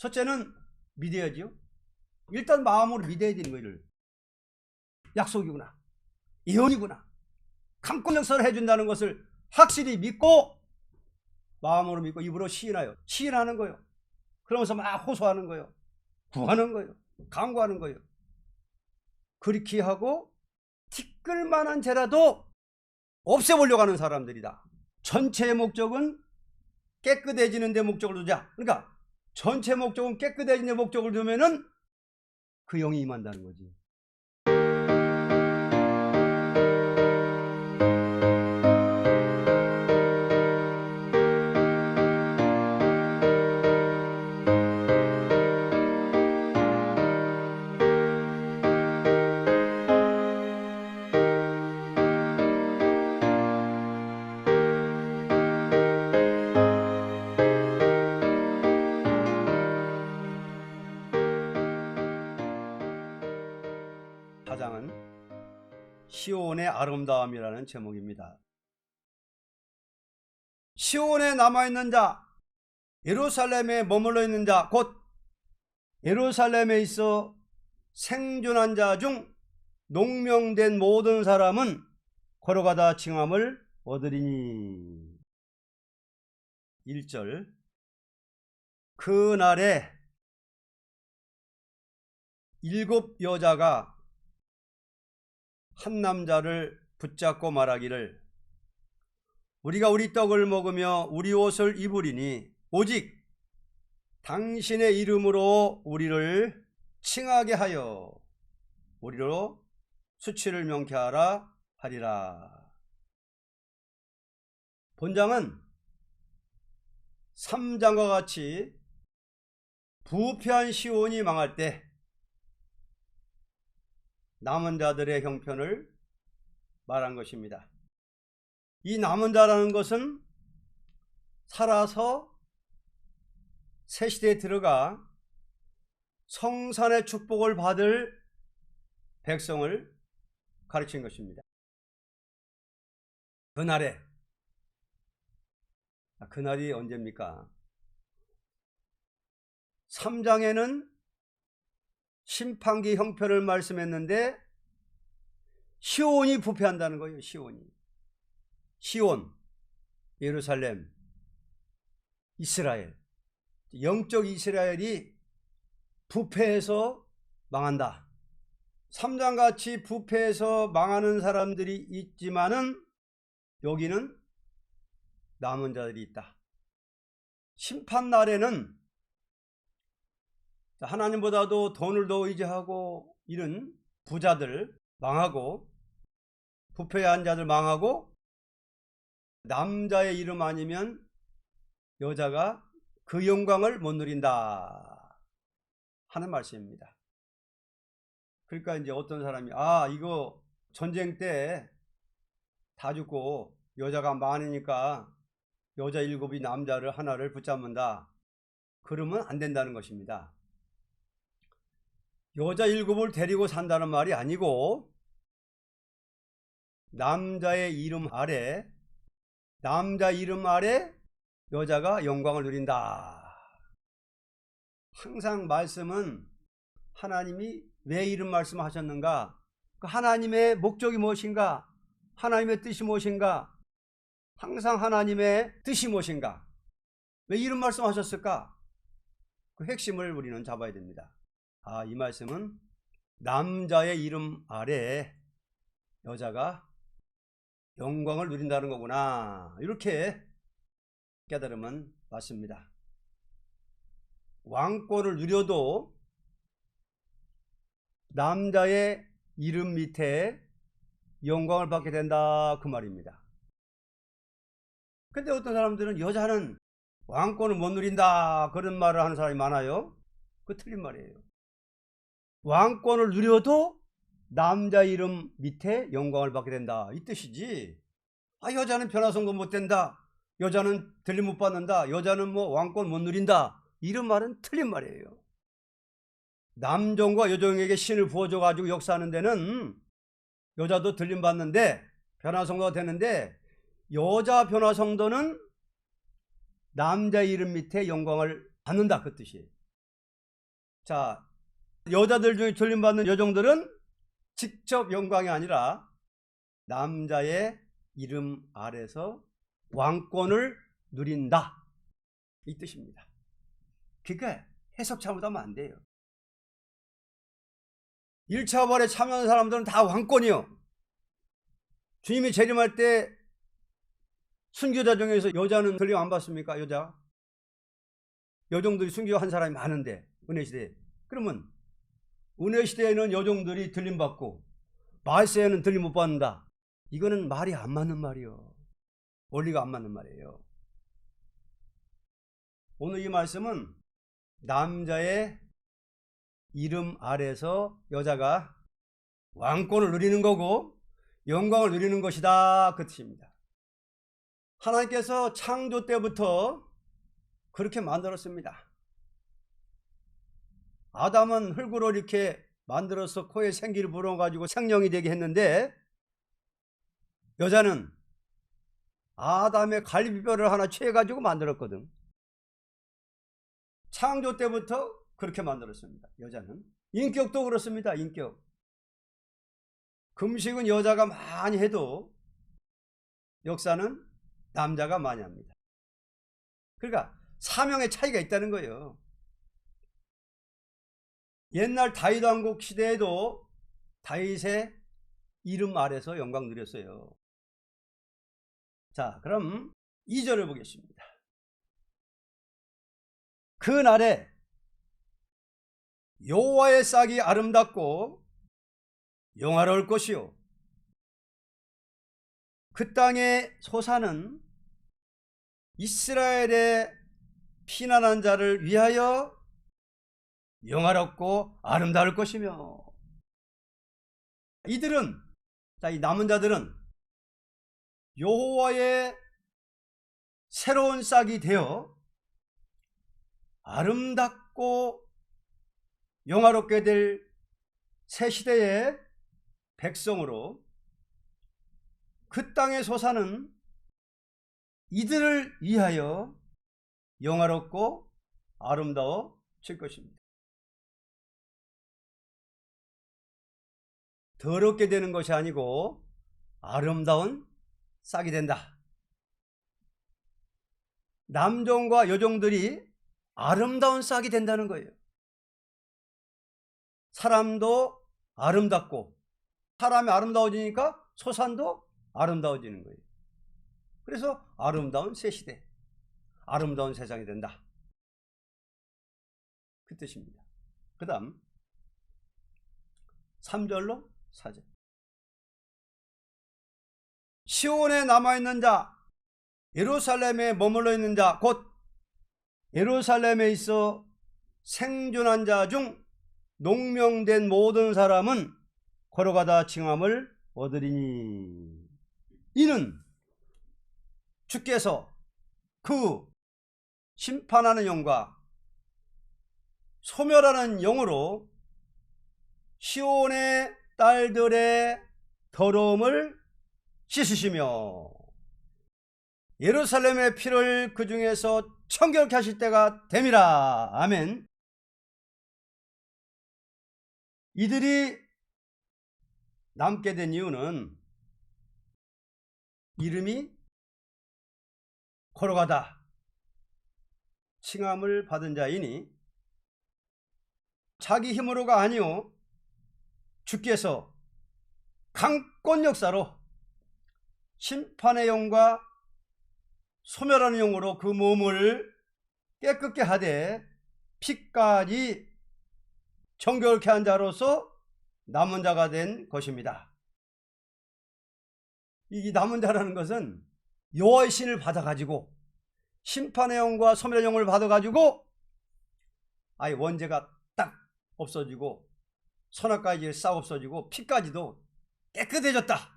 첫째는 믿어야지요. 일단 마음으로 믿어야 되는 거예요. 약속이구나, 예언이구나, 강권 역사를 해준다는 것을 확실히 믿고 마음으로 믿고 입으로 시인하여 시인하는 거예요. 그러면서 막 호소하는 거예요. 구하는 거예요. 간구하는 거예요. 그렇게 하고 티끌만한 죄라도 없애보려고 하는 사람들이다. 전체의 목적은 깨끗해지는 데 목적을 두자. 그러니까 전체 목적은 깨끗해지는 데 목적을 두면은 그 영이 임한다는 거지. 사장은 시온의 아름다움이라는 제목입니다. 시온에 남아있는 자, 예루살렘에 머물러 있는 자, 곧 예루살렘에 있어 생존한 자 중 농명된 모든 사람은 걸어가다 칭함을 얻으리니. 1절. 그날에 7 여자가 한 남자를 붙잡고 말하기를 우리가 우리 떡을 먹으며 우리 옷을 입으리니 오직 당신의 이름으로 우리를 칭하게 하여 우리로 수치를 명쾌하라 하리라. 본장은 3장과 같이 부패한 시온이 망할 때 남은 자들의 형편을 말한 것입니다. 이 남은 자라는 것은 살아서 새 시대에 들어가 성산의 축복을 받을 백성을 가르친 것입니다. 그날이 언제입니까? 3장에는 심판기 형편을 말씀했는데 시온이 부패한다는 거예요. 시온, 예루살렘, 이스라엘, 영적 이스라엘이 부패해서 망한다. 3장같이 부패해서 망하는 사람들이 있지만은 여기는 남은 자들이 있다. 심판날에는 하나님보다도 돈을 더 의지하고 이런 부자들 망하고 부패한 자들 망하고 남자의 이름 아니면 여자가 그 영광을 못 누린다 하는 말씀입니다. 그러니까 이제 어떤 사람이 이거 전쟁 때 다 죽고 여자가 많으니까 여자 7이 남자를 하나를 붙잡는다. 그러면 안 된다는 것입니다. 여자 7을 데리고 산다는 말이 아니고 남자의 이름 아래 여자가 영광을 누린다. 항상 말씀은 하나님이 왜 이런 말씀을 하셨는가? 그 하나님의 목적이 무엇인가? 하나님의 뜻이 무엇인가? 항상 하나님의 뜻이 무엇인가? 왜 이런 말씀 하셨을까? 그 핵심을 우리는 잡아야 됩니다. 이 말씀은 남자의 이름 아래 여자가 영광을 누린다는 거구나. 이렇게 깨달으면 맞습니다. 왕권을 누려도 남자의 이름 밑에 영광을 받게 된다 그 말입니다. 근데 어떤 사람들은 여자는 왕권을 못 누린다 그런 말을 하는 사람이 많아요. 그거 틀린 말이에요. 왕권을 누려도 남자 이름 밑에 영광을 받게 된다 이 뜻이지. 여자는 변화성도 못 된다, 여자는 들림 못 받는다, 여자는 뭐 왕권 못 누린다 이런 말은 틀린 말이에요. 남종과 여종에게 신을 부어줘 가지고 역사하는 데는 여자도 들림 받는데 변화성도가 되는데 여자 변화성도는 남자 이름 밑에 영광을 받는다 그 뜻이에요. 자, 여자들 중에 돌림받는 여종들은 직접 영광이 아니라 남자의 이름 아래서 왕권을 누린다, 이 뜻입니다. 그러니까 해석 잘못하면 안 돼요. 1차 부활에 참여하는 사람들은 다 왕권이요. 주님이 재림할 때 순교자 중에서 여자는 들림 안 받습니까? 여종들이 순교한 사람이 많은데, 은혜시대에. 그러면 은혜시대에는 여종들이 들림 받고 말세에는 들림 못 받는다, 이거는 말이 안 맞는 말이요. 원리가 안 맞는 말이에요. 오늘 이 말씀은 남자의 이름 아래서 여자가 왕권을 누리는 거고 영광을 누리는 것이다, 그 뜻입니다. 하나님께서 창조 때부터 그렇게 만들었습니다. 아담은 흙으로 이렇게 만들어서 코에 생기를 불어가지고 생명이 되게 했는데, 여자는 아담의 갈비뼈를 하나 취해가지고 만들었거든. 창조 때부터 그렇게 만들었습니다. 여자는. 인격도 그렇습니다. 인격. 금식은 여자가 많이 해도 역사는 남자가 많이 합니다. 그러니까 사명의 차이가 있다는 거예요. 옛날 다윗 왕국 시대에도 다윗의 이름 아래서 영광 누렸어요. 자, 그럼 2절을 보겠습니다. 그날에 여호와의 싹이 아름답고 영화로울 것이요, 그 땅의 소사는 이스라엘의 피난한 자를 위하여 영화롭고 아름다울 것이며, 이들은, 이 남은 자들은 여호와의 새로운 싹이 되어 아름답고 영화롭게 될 새 시대의 백성으로, 그 땅의 소사는 이들을 위하여 영화롭고 아름다워질 것입니다. 더럽게 되는 것이 아니고 아름다운 싹이 된다. 남종과 여종들이 아름다운 싹이 된다는 거예요. 사람도 아름답고, 사람이 아름다워지니까 소산도 아름다워지는 거예요. 그래서 아름다운 새 시대, 아름다운 세상이 된다, 그 뜻입니다. 그 다음 3절로 4절. 시온에 남아있는 자, 예루살렘에 머물러 있는 자, 곧 예루살렘에 있어 생존한 자 중 농명된 모든 사람은 걸어가다 칭함을 얻으리니, 이는 주께서 그 심판하는 영과 소멸하는 영으로 시온의 딸들의 더러움을 씻으시며 예루살렘의 피를 그 중에서 청결케 하실 때가 됨이라. 아멘. 이들이 남게 된 이유는 이름이 걸어가다 칭함을 받은 자이니, 자기 힘으로가 아니요 주께서 강권 역사로 심판의 영과 소멸하는 영으로 그 몸을 깨끗게 하되 피까지 정결케 한 자로서 남은 자가 된 것입니다. 이 남은 자라는 것은 여호와의 신을 받아가지고 심판의 영과 소멸의 영을 받아가지고 아예 원죄가 딱 없어지고 선악까지 싹 없어지고 피까지도 깨끗해졌다.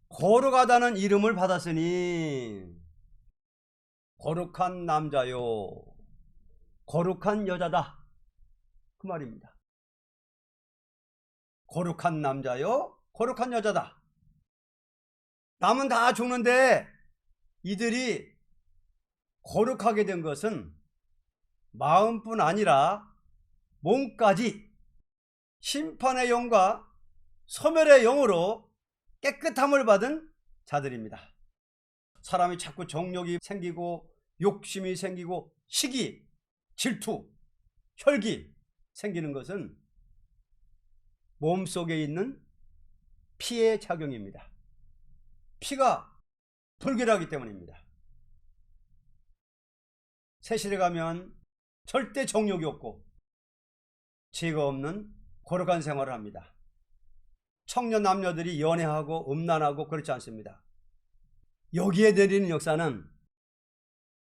거룩하다는 이름을 받았으니 거룩한 남자요 거룩한 여자다, 그 말입니다. 거룩한 남자요 거룩한 여자다. 남은 다 죽는데 이들이 거룩하게 된 것은 마음뿐 아니라 몸까지 심판의 영과 소멸의 영으로 깨끗함을 받은 자들입니다. 사람이 자꾸 정욕이 생기고 욕심이 생기고 시기, 질투, 혈기 생기는 것은 몸속에 있는 피의 작용입니다. 피가 불결하기 때문입니다. 세실에 가면 절대 정욕이 없고 죄가 없는 거룩한 생활을 합니다. 청년 남녀들이 연애하고 음란하고 그렇지 않습니다. 여기에 내리는 역사는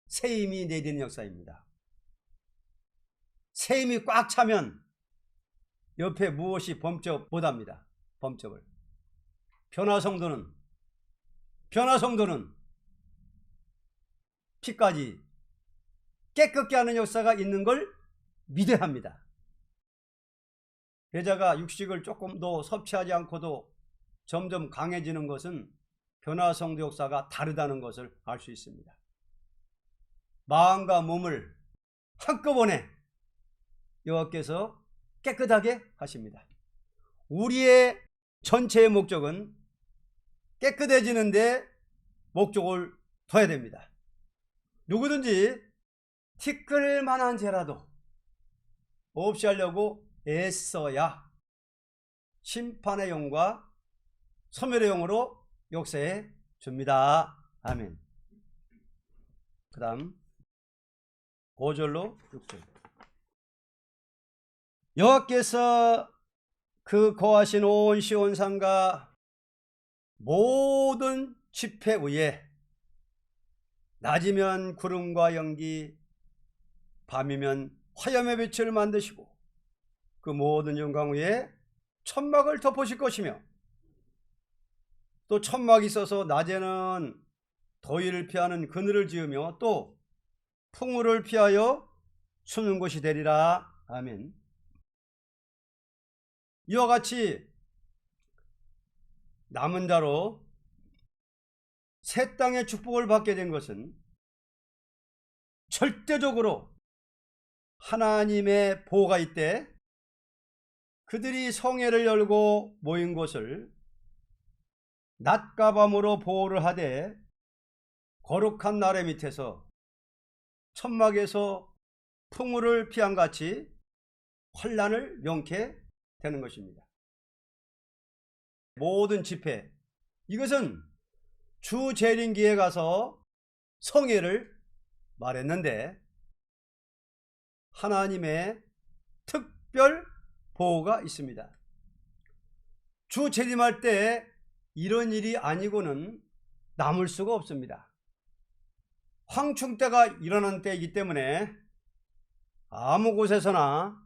세임이 내리는 역사입니다. 세임이 꽉 차면 옆에 무엇이 범접 못합니다. 범접을. 변화성도는 피까지 깨끗게 하는 역사가 있는 걸 믿어야 합니다. 여자가 육식을 조금 더 섭취하지 않고도 점점 강해지는 것은 변화성도 역사가 다르다는 것을 알 수 있습니다. 마음과 몸을 한꺼번에 여호와께서 깨끗하게 하십니다. 우리의 전체의 목적은 깨끗해지는데 목적을 둬야 됩니다. 누구든지 티끌 만한 죄라도 없이 하려고 애써야 심판의 영과 소멸의 영으로 역사해 줍니다. 아멘. 그 다음 5절로 6절. 여호와께서 그 거하신 온 시온산과 모든 지폐 위에 낮이면 구름과 연기, 밤이면 화염의 빛을 만드시고 그 모든 영광 위에 천막을 덮으실 것이며, 또 천막이 있어서 낮에는 더위를 피하는 그늘을 지으며 또 풍우를 피하여 수는 곳이 되리라. 아멘. 이와 같이 남은 자로 새 땅의 축복을 받게 된 것은 절대적으로 하나님의 보호가 있되, 그들이 성회를 열고 모인 곳을 낮과 밤으로 보호를 하되 거룩한 나래 밑에서 천막에서 풍우를 피한 같이 환난을 명케 되는 것입니다. 모든 집회, 이것은 주 재림기에 가서 성회를 말했는데 하나님의 특별 보호가 있습니다. 주 재림할 때 이런 일이 아니고는 남을 수가 없습니다. 황충 때가 일어난 때이기 때문에 아무 곳에서나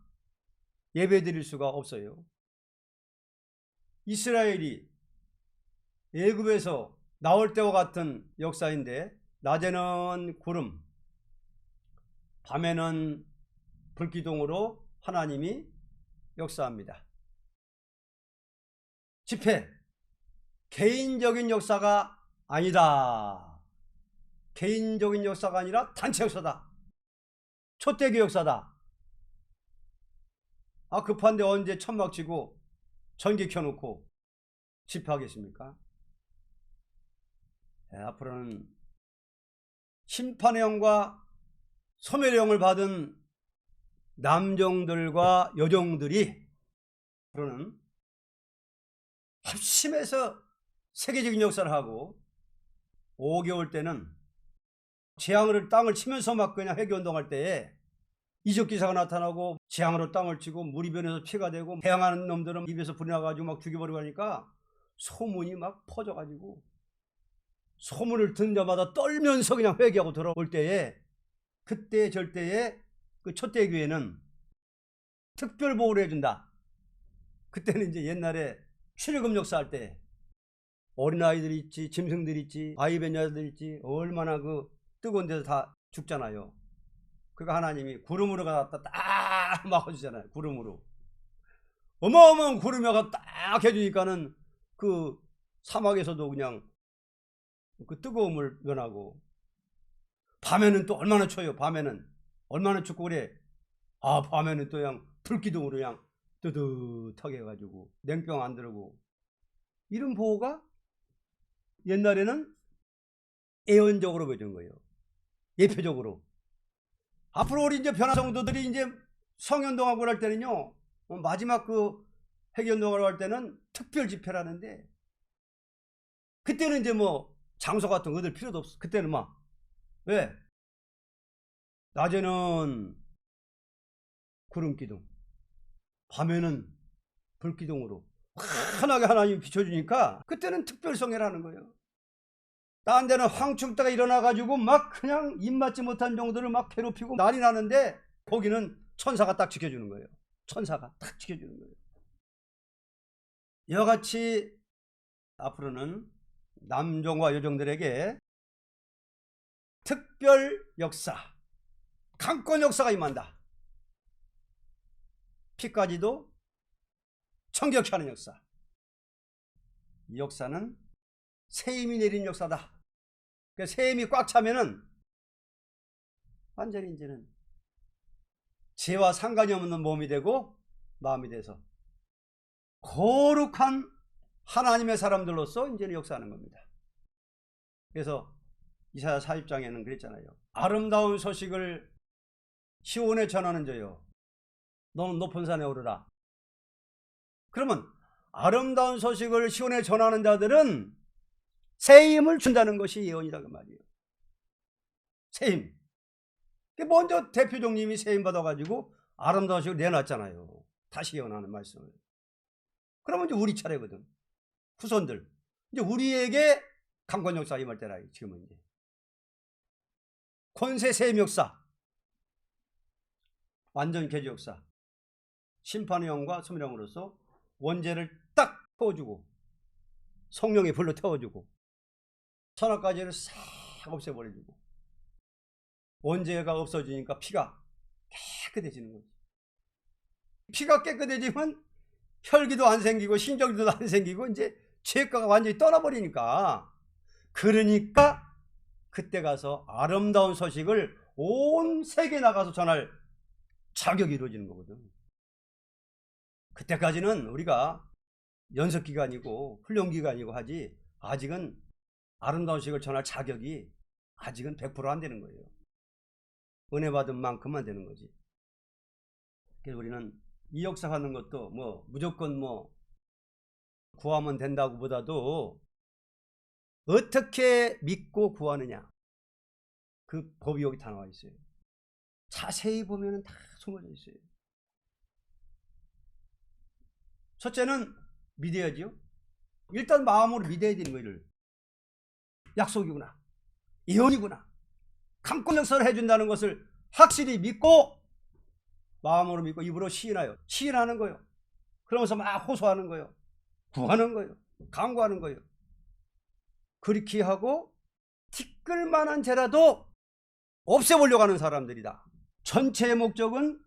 예배 드릴 수가 없어요. 이스라엘이 애굽에서 나올 때와 같은 역사인데, 낮에는 구름, 밤에는 불기둥으로 하나님이 역사합니다. 집회, 개인적인 역사가 아니다. 개인적인 역사가 아니라 단체 역사다. 초대교 역사다. 급한데 언제 천막 치고 전기 켜놓고 집회하겠습니까? 앞으로는 심판의 영과 소멸의 영을 받은 남종들과 여종들이 앞으로는 합심해서 세계적인 역사를 하고, 5개월 때는 재앙으로 땅을 치면서 막 그냥 회개운동할 때에 이적기사가 나타나고 재앙으로 땅을 치고 물이 변해서 피가 되고 해양하는 놈들은 입에서 불이 나가지고 막 죽여버리고 하니까 소문이 막 퍼져가지고 소문을 듣는 자마다 떨면서 그냥 회개하고 돌아올 때에, 그때 절대에 그 첫대교회는 특별 보호를 해준다. 그때는 이제 옛날에 출애굽 역사할 때 어린아이들이 있지, 짐승들이 있지, 아이배녀들 있지, 얼마나 그 뜨거운 데서 다 죽잖아요. 그러니까 하나님이 구름으로 갖다 딱 막아주잖아요. 구름으로. 어마어마한 구름이 와서 딱 해주니까는 그 사막에서도 그냥 그 뜨거움을 면하고, 밤에는 또 얼마나 추워요. 밤에는 얼마나 춥고 그래. 아, 밤에는 또 그냥 불기둥으로 그냥 뜨뜻하게 해가지고 냉병 안 들고. 이런 보호가 옛날에는 예언적으로 보여준 거예요. 예표적으로. 앞으로 우리 이제 변화 성도들이 이제 성현동하고 할 때는요, 마지막 그 회견동하고 할 때는 특별 집회를 하는데, 그때는 이제 뭐 장소 같은 거 얻을 필요도 없어. 그때는 막, 왜? 낮에는 구름기둥, 밤에는 불기둥으로 환하게 하나님이 비춰주니까 그때는 특별성회라는 거예요. 딴 데는 황충대가 일어나가지고 막 그냥 입맞지 못한 종들을 막 괴롭히고 난리 나는데, 거기는 천사가 딱 지켜주는 거예요. 천사가 딱 지켜주는 거예요. 이와 같이 앞으로는 남종과 여종들에게 특별 역사, 강권 역사가 임한다. 피까지도 청격케 하는 역사. 이 역사는 세임이 내린 역사다. 세임이 꽉 차면은 완전히 이제는 죄와 상관이 없는 몸이 되고 마음이 돼서 거룩한 하나님의 사람들로서 이제는 역사하는 겁니다. 그래서 이사야 40장에는 그랬잖아요. 아름다운 소식을 시온에 전하는 자요, 너는 높은 산에 오르라. 그러면 아름다운 소식을 시온에 전하는 자들은 새 힘을 준다는 것이 예언이다 그 말이에요. 새 힘. 먼저 대표종님이 새 힘 받아가지고 아름다운 소식을 내놨잖아요. 다시 예언하는 말씀을. 그러면 이제 우리 차례거든. 후손들. 이제 우리에게 강권 역사 임할 때라. 지금은 이제 권세 세임 역사, 완전 개조 역사, 심판의 영과 소멸의 영으로서 원죄를 딱 태워주고 성령의 불로 태워주고 천하까지를 싹 없애버려주고, 원죄가 없어지니까 피가 깨끗해지는 거지. 피가 깨끗해지면 혈기도 안 생기고 신정기도 안 생기고 이제 죄가가 완전히 떠나버리니까, 그러니까 그때 가서 아름다운 소식을 온 세계에 나가서 전할 자격이 이루어지는 거거든. 그때까지는 우리가 연습기간이고 훈련기간이고 하지, 아직은 아름다운 소식을 전할 자격이 아직은 100% 안 되는 거예요. 은혜 받은 만큼만 되는 거지. 그래서 우리는 이 역사하는 것도 뭐 무조건 뭐 구하면 된다고 보다도 어떻게 믿고 구하느냐, 그 법이 여기 다 나와 있어요. 자세히 보면 다 숨어져 있어요. 첫째는 믿어야지요. 일단 마음으로 믿어야 되는 거를. 약속이구나, 예언이구나, 강권 역사를 해준다는 것을 확실히 믿고, 마음으로 믿고 입으로 시인하는 거예요. 그러면서 막 호소하는 거예요. 구하는 거예요. 간구하는 거예요. 그렇게 하고 티끌만한 죄라도 없애보려고 하는 사람들이다. 전체의 목적은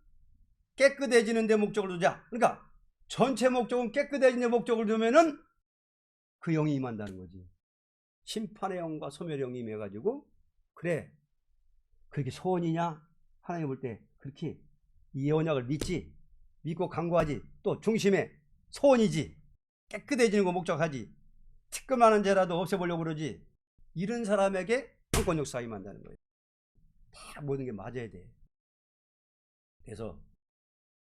깨끗해지는 데 목적을 두자. 그러니까 전체 목적은 깨끗해지는 데 목적을 두면은 그 영이 임한다는 거지. 심판의 영과 소멸의 영이 임해가지고, 그래, 그렇게 소원이냐? 하나님 볼 때 그렇게 이 언약을 믿고 간구하지. 또 중심에 소원이지. 깨끗해지는 거 목적하지. 티끌만한 죄라도 없애보려고 그러지. 이런 사람에게 강권 역사가 임한다는 거예요. 다 모든 게 맞아야 돼. 그래서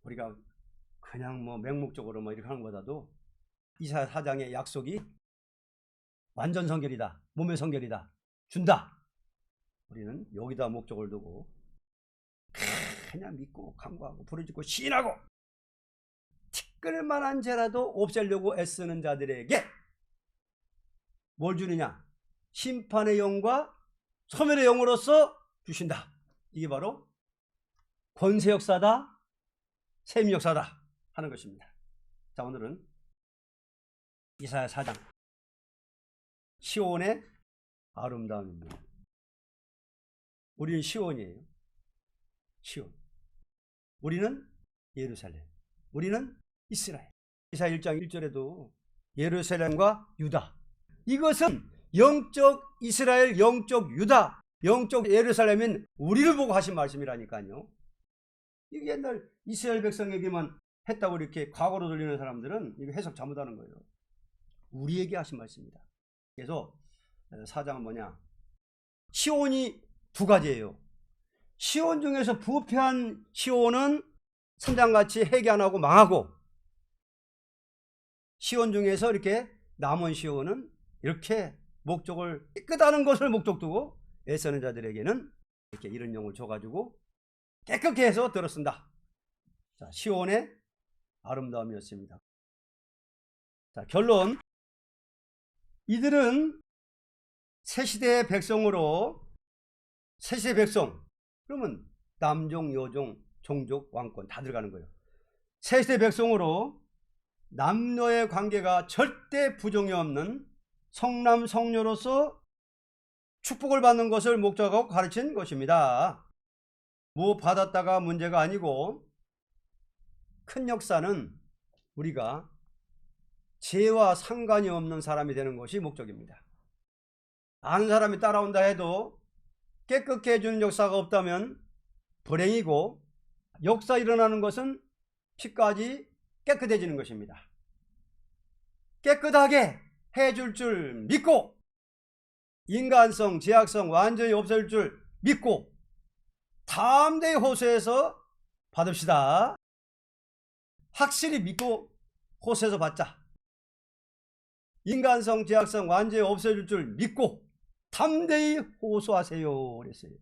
우리가 그냥 뭐 맹목적으로 뭐 이렇게 하는 것보다도 이사야 4장의 약속이 완전 성결이다, 몸의 성결이다, 준다. 우리는 여기다 목적을 두고 그냥 믿고 간구하고 부르짖고 시인하고 티끌만한 죄라도 없애려고 애쓰는 자들에게 뭘 주느냐? 심판의 영과 소멸의 영으로서 주신다. 이게 바로 권세 역사다, 셈 역사다 하는 것입니다. 자, 오늘은 이사야 4장 시온의 아름다움입니다. 우리는 시온이에요. 시온. 우리는 예루살렘. 우리는 이스라엘. 이사야 1장 1절에도 예루살렘과 유다, 이것은 영적 이스라엘, 영적 유다, 영적 예루살렘인 우리를 보고 하신 말씀이라니까요. 이게 옛날 이스라엘 백성에게만 했다고 이렇게 과거로 돌리는 사람들은 이거 해석 잘못하는 거예요. 우리에게 하신 말씀입니다. 그래서 사장은 뭐냐? 시온이 두 가지예요. 시온 중에서 부패한 시온은 선장같이 회개 안 하고 망하고, 시온 중에서 이렇게 남은 시온은 이렇게 목적을 깨끗하는 것을 목적 두고 애쓰는 자들에게는 이렇게 이런 용을 줘가지고 깨끗게 해서 들었습니다. 자, 시온의 아름다움이었습니다. 자, 결론. 이들은 새시대의 백성으로, 새시대 백성, 그러면 남종, 여종, 종족, 왕권 다 들어가는 거예요. 새시대 백성으로 남녀의 관계가 절대 부정이 없는 성남 성녀로서 축복을 받는 것을 목적하고 가르친 것입니다. 뭐 받았다가 문제가 아니고, 큰 역사는 우리가 죄와 상관이 없는 사람이 되는 것이 목적입니다. 아는 사람이 따라온다 해도 깨끗게 해주는 역사가 없다면 불행이고, 역사 일어나는 것은 피까지 깨끗해지는 것입니다. 깨끗하게 해줄 줄 믿고, 인간성, 제약성 완전히 없앨 줄 믿고 담대히 호소해서 받읍시다. 확실히 믿고 호소해서 받자. 인간성, 제약성 완전히 없애줄 줄 믿고 담대히 호소하세요 그랬어요.